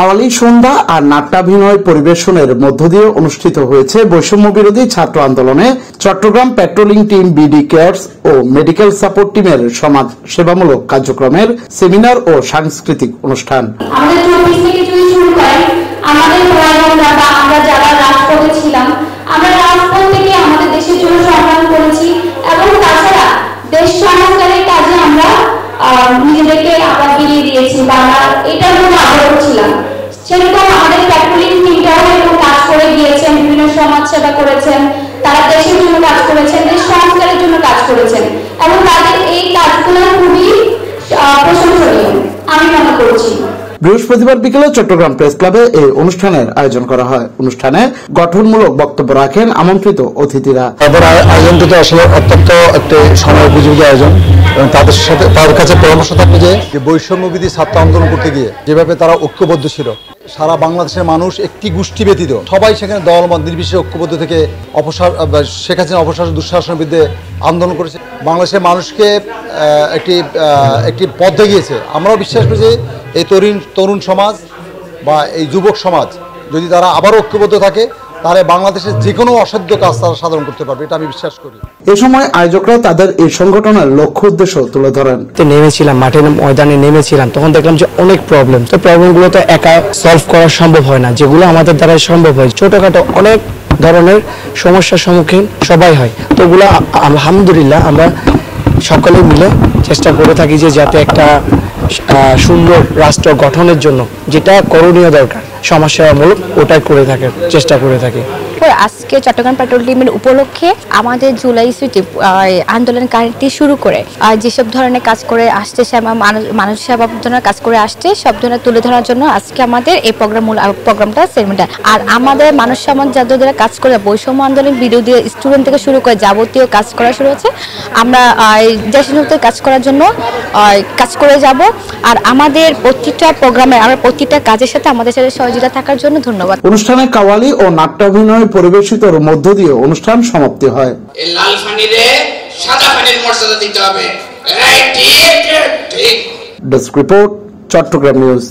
কাওয়ালি সন্ধ্যা আর নাট্যাভিনয় পরিবেশনের মধ্য দিয়ে অনুষ্ঠিত হয়েছে বৈষম্য বিরোধী ছাত্র আন্দোলনে Chittagong patrolling team BD cares ও মেডিকেল সাপোর্ট টিমের সমাজ সেবামূলক কার্যক্রমের সেমিনার ও সাংস্কৃতিক অনুষ্ঠান। আমরা যারা রাজপথে ছিলাম, আমরা রাজপথ থেকে আমাদের দেশের জন্য সংগ্রাম করেছি এবং তাছাড়া দেশ সংস্কারের কাজে আমরা নিজেদেরকে বিলিয়ে দিয়েছি বা আমরা এটার জন্য আগ্রহ ছিলাম। সেরকম আমাদের পেট্রোলিং টিমটাও এরকম কাজ করে গিয়েছেন, বিভিন্ন সমাজ সেবা করেছেন, তারা দেশের জন্য কাজ করেছেন, দেশ সংস্কারের জন্য কাজ করেছেন এবং তাদের এই কাজগুলো খুবই প্রশংসনীয় আমি মনে করছি। বৃহস্পতিবার বিকেলে চট্টগ্রাম প্রেস ক্লাবে এই অনুষ্ঠানের আয়োজন করা হয়। অনুষ্ঠানে গঠনমূলক বক্তব্য রাখেন আমন্ত্রিত অতিথিরা। আয়োজনটি আসলে অত্যন্ত একটি সময় উপযোগী আয়োজন এবং তাদের কাছে পরামর্শ থাকবে যে বৈষম্যবিধি ছাত্র আন্দোলন করতে গিয়ে যেভাবে তারা ঐক্যবদ্ধ ছিল, সারা বাংলাদেশের মানুষ একটি গোষ্ঠী ব্যতীত সবাই সেখানে দলমত নির্বিশেষে ঐক্যবদ্ধ থেকে শেখ হাসিনা অপশাসন দুঃশাসনের বিরুদ্ধে আন্দোলন করেছে, বাংলাদেশের মানুষকে একটি পথ দেখিয়েছে। আমরাও বিশ্বাস করি যে এই তরুণ সমাজ বা এই যুবক সমাজ যদি তারা আবার ঐক্যবদ্ধ থাকে তাহলে বাংলাদেশের যে কোনো অসাধ্য কাজ তারা সাধন করতে পারবে, এটা আমি বিশ্বাস করি। এ সময় আয়োজকরা তাদের এই সংগঠনের লক্ষ্য উদ্দেশ্য তুলে ধরেন। নেমেছিলাম মাঠে ময়দানে নেমেছিলাম, তখন দেখলাম যে অনেক প্রবলেমগুলো তো একা সলভ করা সম্ভব হয় না, যেগুলো আমাদের দ্বারা সম্ভব হয়। ছোটখাটো অনেক ধরনের সমস্যার সম্মুখীন সবাই হয়, তো ওগুলো আলহামদুলিল্লাহ আমরা সকলে মিলে চেষ্টা করে থাকি যে যাতে একটা সুন্দর রাষ্ট্র গঠনের জন্য যেটা করণীয় দরকার সমাজসেবামূলক ওটাই করে থাকে, চেষ্টা করে থাকি। আজকে চট্টগ্রাম পেট্রোল টিমের উপলক্ষে আমাদের জুলাই সুইটে আন্দোলনকারীটি শুরু করে যেসব ধরনের কাজ করে আসছে, মানুষ সেবা ধরনের কাজ করে আসছে, সব ধরনের তুলে ধরার জন্য আজকে আমাদের এই প্রোগ্রামটা সেমিনার। আর আমাদের মানুষ সমাজ যাদের কাজ করে বৈষম্য আন্দোলন বিরোধী স্টুডেন্ট থেকে শুরু করে যাবতীয় কাজ করা শুরু হচ্ছে, আমরা দেশে কাজ করার জন্য কাজ করে যাব। আর আমাদের প্রতিটা প্রোগ্রামে আমরা প্রতিটা কাজের সাথে আমাদের সাথে সহযোগিতা থাকার জন্য ধন্যবাদ। অনুষ্ঠানে কাওয়ালি ও নাট্যাভিনয় পরিবেশিতর মধ্য দিয়ে অনুষ্ঠান সমাপ্তি হয়। এই লাল পানিরে সাদা পানির মর্যাদা দিতে হবে। Desk report, Chattogram news.